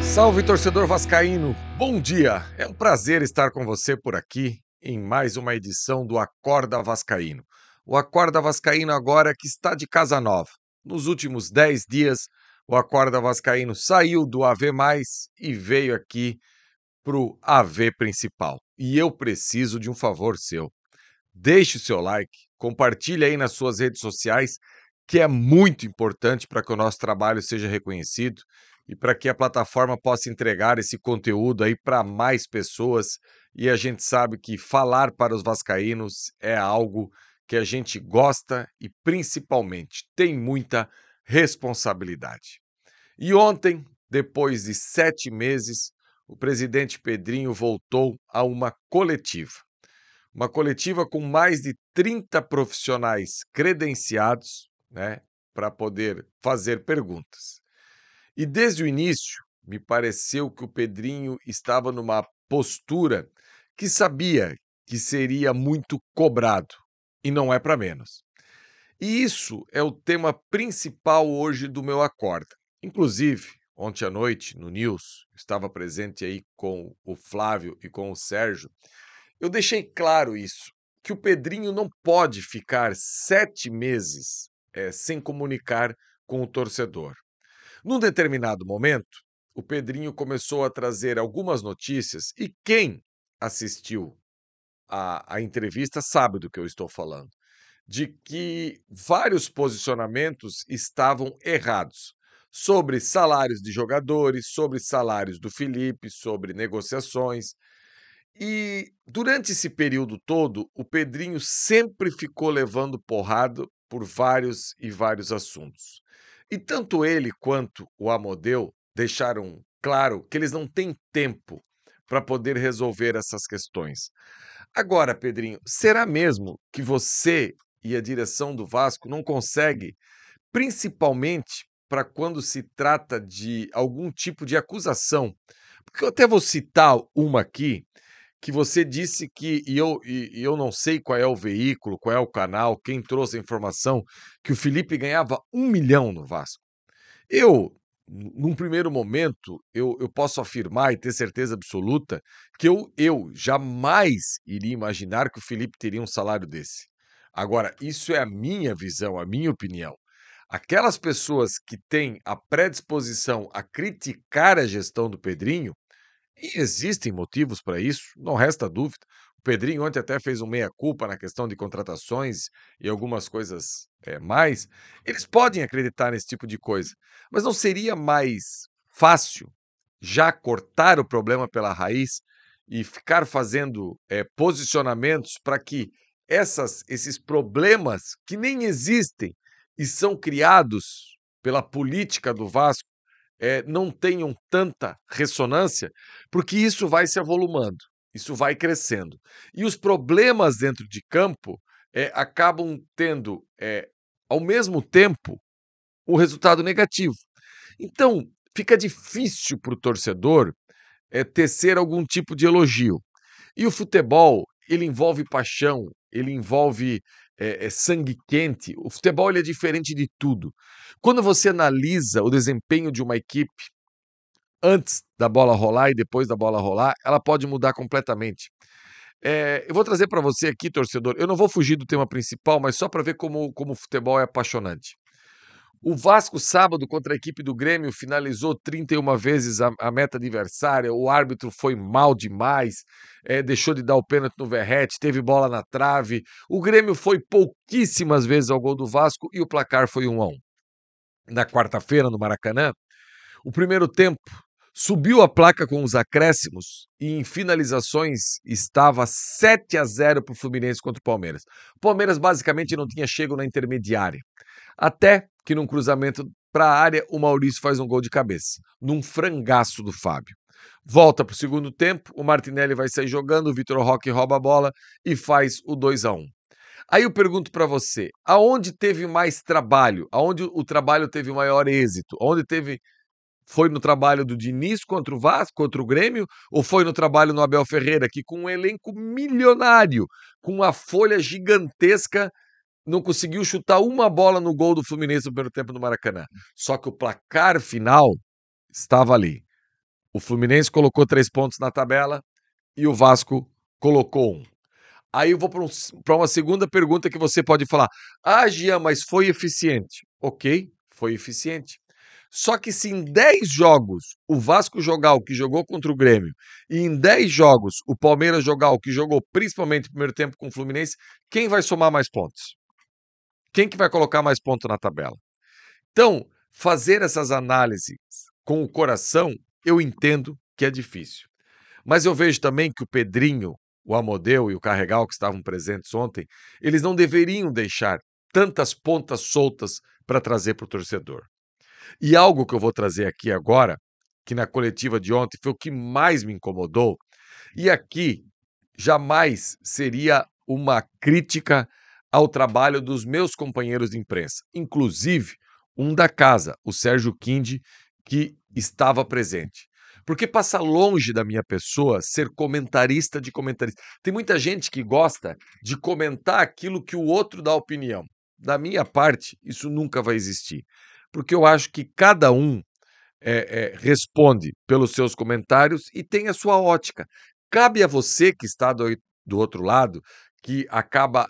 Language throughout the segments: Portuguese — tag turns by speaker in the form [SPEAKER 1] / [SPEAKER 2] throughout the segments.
[SPEAKER 1] Salve, torcedor vascaíno! Bom dia! É um prazer estar com você por aqui em mais uma edição do Acorda Vascaíno. O Acorda Vascaíno agora que está de casa nova. Nos últimos 10 dias, o Acorda Vascaíno saiu do AV+, e veio aqui para o AV principal. E eu preciso de um favor seu. Deixe o seu like, compartilhe aí nas suas redes sociais, que é muito importante para que o nosso trabalho seja reconhecido e para que a plataforma possa entregar esse conteúdo aí para mais pessoas. E a gente sabe que falar para os vascaínos é algo que a gente gosta e principalmente tem muita responsabilidade. E ontem, depois de 7 meses, o presidente Pedrinho voltou a uma coletiva. Uma coletiva com mais de 30 profissionais credenciados, né, para poder fazer perguntas. E desde o início, me pareceu que o Pedrinho estava numa postura que sabia que seria muito cobrado, e não é para menos. E isso é o tema principal hoje do meu Acorda. Inclusive, ontem à noite, no News, estava presente aí com o Flávio e com o Sérgio, eu deixei claro isso, que o Pedrinho não pode ficar 7 meses sem comunicar com o torcedor. Num determinado momento, o Pedrinho começou a trazer algumas notícias e quem assistiu à entrevista sabe do que eu estou falando, de que vários posicionamentos estavam errados sobre salários de jogadores, sobre salários do Felipe, sobre negociações. E durante esse período todo, o Pedrinho sempre ficou levando porrada por vários e vários assuntos. E tanto ele quanto o Amodeu deixaram claro que eles não têm tempo para poder resolver essas questões. Agora, Pedrinho, será mesmo que você e a direção do Vasco não conseguem, principalmente para quando se trata de algum tipo de acusação? Porque eu até vou citar uma aqui que você disse que, e eu não sei qual é o veículo, qual é o canal, quem trouxe a informação, que o Felipe ganhava 1 milhão no Vasco. Eu, num primeiro momento, eu posso afirmar e ter certeza absoluta que eu jamais iria imaginar que o Felipe teria um salário desse. Agora, isso é a minha visão, a minha opinião. Aquelas pessoas que têm a predisposição a criticar a gestão do Pedrinho, e existem motivos para isso, não resta dúvida. O Pedrinho ontem até fez um meia-culpa na questão de contratações e algumas coisas mais. Eles podem acreditar nesse tipo de coisa, mas não seria mais fácil já cortar o problema pela raiz e ficar fazendo posicionamentos para que esses problemas que nem existem e são criados pela política do Vasco não tenham tanta ressonância, porque isso vai se avolumando, isso vai crescendo. E os problemas dentro de campo acabam tendo, ao mesmo tempo, um resultado negativo. Então, fica difícil para o torcedor tecer algum tipo de elogio. E o futebol, ele envolve paixão, ele envolve sangue quente. O futebol ele é diferente de tudo. Quando você analisa o desempenho de uma equipe antes da bola rolar e depois da bola rolar, ela pode mudar completamente. Eu vou trazer para você aqui, torcedor, eu não vou fugir do tema principal, mas só para ver como o futebol é apaixonante. O Vasco, sábado, contra a equipe do Grêmio, finalizou 31 vezes a meta adversária, o árbitro foi mal demais, deixou de dar o pênalti no Verratti, teve bola na trave, o Grêmio foi pouquíssimas vezes ao gol do Vasco e o placar foi 1-1. Na quarta-feira, no Maracanã, o primeiro tempo subiu a placa com os acréscimos e em finalizações estava 7-0 para o Fluminense contra o Palmeiras. O Palmeiras basicamente não tinha chego na intermediária. Até que num cruzamento para a área, o Maurício faz um gol de cabeça, num frangaço do Fábio. Volta para o segundo tempo, o Martinelli vai sair jogando, o Vitor Roque rouba a bola e faz o 2-1. Aí eu pergunto para você, aonde teve mais trabalho? Aonde o trabalho teve maior êxito? Aonde teve Foi no trabalho do Diniz contra o Vasco, contra o Grêmio, ou foi no trabalho no Abel Ferreira, que com um elenco milionário, com uma folha gigantesca, não conseguiu chutar uma bola no gol do Fluminense no primeiro tempo no Maracanã. Só que o placar final estava ali. O Fluminense colocou 3 pontos na tabela e o Vasco colocou 1. Aí eu vou para uma segunda pergunta que você pode falar: ah, Gian, mas foi eficiente. Ok, foi eficiente. Só que se em 10 jogos o Vasco jogar o que jogou contra o Grêmio e em 10 jogos o Palmeiras jogar o que jogou principalmente no primeiro tempo com o Fluminense, quem vai somar mais pontos? Quem que vai colocar mais ponto na tabela? Então, fazer essas análises com o coração, eu entendo que é difícil. Mas eu vejo também que o Pedrinho, o Amodeu e o Carregal, que estavam presentes ontem, eles não deveriam deixar tantas pontas soltas para trazer para o torcedor. E algo que eu vou trazer aqui agora, que na coletiva de ontem foi o que mais me incomodou, e aqui jamais seria uma crítica ao trabalho dos meus companheiros de imprensa, inclusive um da casa, o Sérgio Quindi, que estava presente. Porque passa longe da minha pessoa ser comentarista de comentarista. Tem muita gente que gosta de comentar aquilo que o outro dá opinião. Da minha parte, isso nunca vai existir. Porque eu acho que cada um responde pelos seus comentários e tem a sua ótica. Cabe a você que está do outro lado, que acaba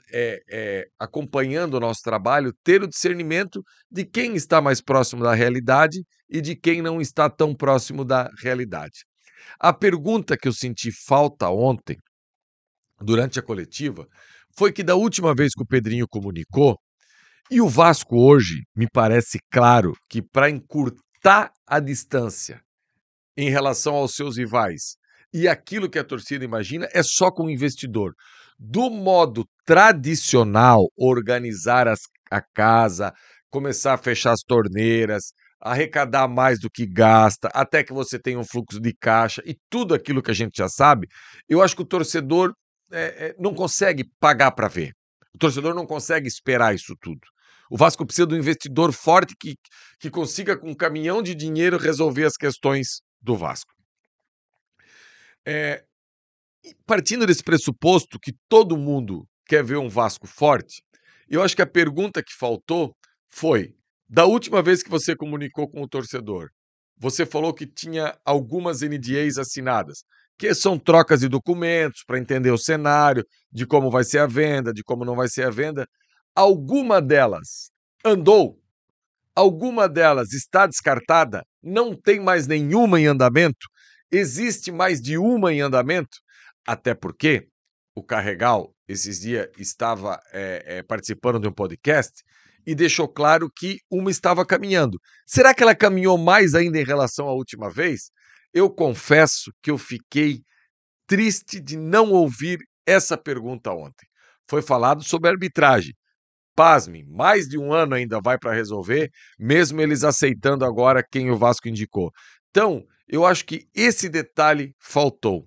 [SPEAKER 1] acompanhando o nosso trabalho, ter o discernimento de quem está mais próximo da realidade e de quem não está tão próximo da realidade. A pergunta que eu senti falta ontem, durante a coletiva, foi que da última vez que o Pedrinho comunicou, e o Vasco hoje, me parece claro que para encurtar a distância em relação aos seus rivais e aquilo que a torcida imagina é só com o investidor. Do modo tradicional, organizar a casa, começar a fechar as torneiras, arrecadar mais do que gasta, até que você tenha um fluxo de caixa e tudo aquilo que a gente já sabe, eu acho que o torcedor não consegue pagar para ver. O torcedor não consegue esperar isso tudo. O Vasco precisa de um investidor forte que consiga, com um caminhão de dinheiro, resolver as questões do Vasco. Partindo desse pressuposto que todo mundo quer ver um Vasco forte, eu acho que a pergunta que faltou foi: da última vez que você comunicou com o torcedor, você falou que tinha algumas NDAs assinadas, que são trocas de documentos para entender o cenário, de como vai ser a venda, de como não vai ser a venda. Alguma delas andou? Alguma delas está descartada? Não tem mais nenhuma em andamento? Existe mais de uma em andamento? Até porque o Carregal, esses dias, estava participando de um podcast e deixou claro que uma estava caminhando. Será que ela caminhou mais ainda em relação à última vez? Eu confesso que eu fiquei triste de não ouvir essa pergunta ontem. Foi falado sobre arbitragem. Pasmem, mais de um ano ainda vai para resolver, mesmo eles aceitando agora quem o Vasco indicou. Então, eu acho que esse detalhe faltou.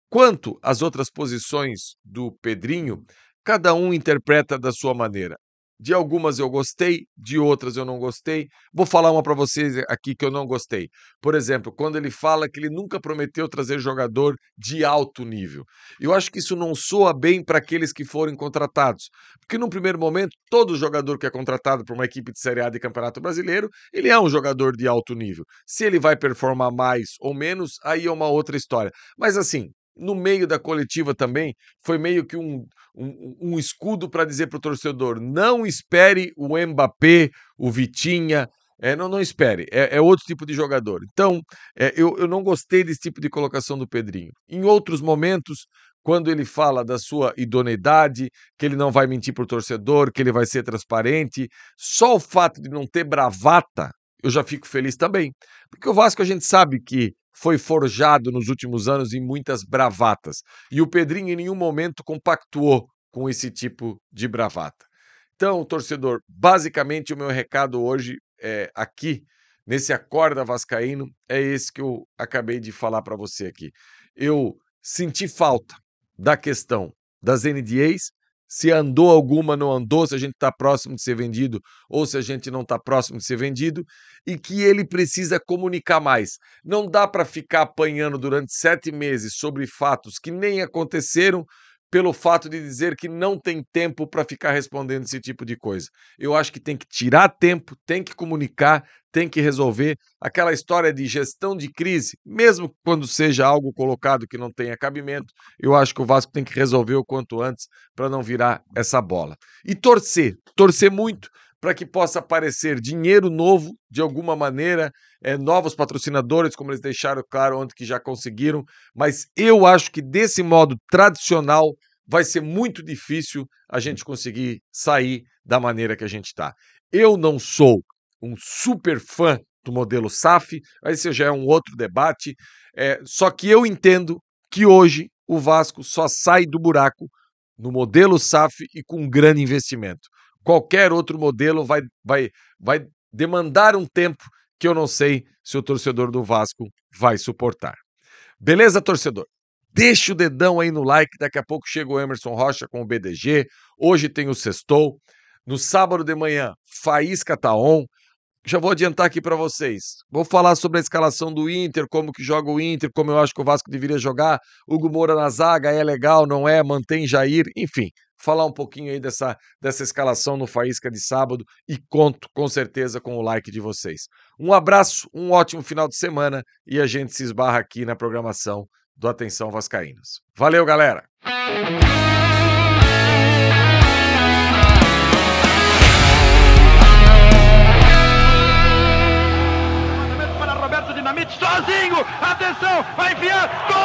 [SPEAKER 1] Quanto às outras posições do Pedrinho, cada um interpreta da sua maneira. De algumas eu gostei, de outras eu não gostei. Vou falar uma para vocês aqui que eu não gostei. Por exemplo, quando ele fala que ele nunca prometeu trazer jogador de alto nível. Eu acho que isso não soa bem para aqueles que forem contratados. Porque num primeiro momento, todo jogador que é contratado por uma equipe de Série A de Campeonato Brasileiro, ele é um jogador de alto nível. Se ele vai performar mais ou menos, aí é uma outra história. Mas assim, no meio da coletiva também, foi meio que um escudo para dizer para o torcedor: não espere o Mbappé, o Vitinha, não espere, é outro tipo de jogador. Então, eu não gostei desse tipo de colocação do Pedrinho. Em outros momentos, quando ele fala da sua idoneidade, que ele não vai mentir para o torcedor, que ele vai ser transparente, só o fato de não ter bravata, eu já fico feliz também. Porque o Vasco a gente sabe que foi forjado nos últimos anos em muitas bravatas. E o Pedrinho em nenhum momento compactuou com esse tipo de bravata. Então, torcedor, basicamente o meu recado hoje aqui, nesse Acorda Vascaíno, é esse que eu acabei de falar para você aqui. Eu senti falta da questão das NDAs, se andou alguma, não andou, se a gente está próximo de ser vendido ou se a gente não está próximo de ser vendido, e que ele precisa comunicar mais. Não dá para ficar apanhando durante 7 meses sobre fatos que nem aconteceram pelo fato de dizer que não tem tempo para ficar respondendo esse tipo de coisa. Eu acho que tem que tirar tempo, tem que comunicar, tem que resolver. Aquela história de gestão de crise, mesmo quando seja algo colocado que não tenha cabimento, eu acho que o Vasco tem que resolver o quanto antes para não virar essa bola. E torcer muito para que possa aparecer dinheiro novo, de alguma maneira, novos patrocinadores, como eles deixaram claro ontem que já conseguiram, mas eu acho que desse modo tradicional vai ser muito difícil a gente conseguir sair da maneira que a gente está. Eu não sou um super fã do modelo SAF, esse já é um outro debate, só que eu entendo que hoje o Vasco só sai do buraco no modelo SAF e com um grande investimento. Qualquer outro modelo vai demandar um tempo que eu não sei se o torcedor do Vasco vai suportar. Beleza, torcedor? Deixa o dedão aí no like, daqui a pouco chega o Emerson Rocha com o BDG, hoje tem o Sextou, no sábado de manhã, Faísca tá on. Já vou adiantar aqui para vocês. Vou falar sobre a escalação do Inter, como que joga o Inter, como eu acho que o Vasco deveria jogar. Hugo Moura na zaga, é legal, não é? Mantém Jair, enfim. Falar um pouquinho aí dessa escalação no Faísca de sábado e conto com certeza com o like de vocês. Um abraço, um ótimo final de semana e a gente se esbarra aqui na programação do Atenção Vascaínos. Valeu, galera!
[SPEAKER 2] Sozinho, atenção, vai enfiar, gol!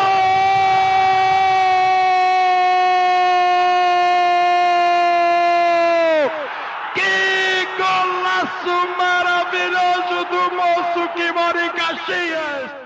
[SPEAKER 2] Que golaço maravilhoso do moço que mora em Caxias!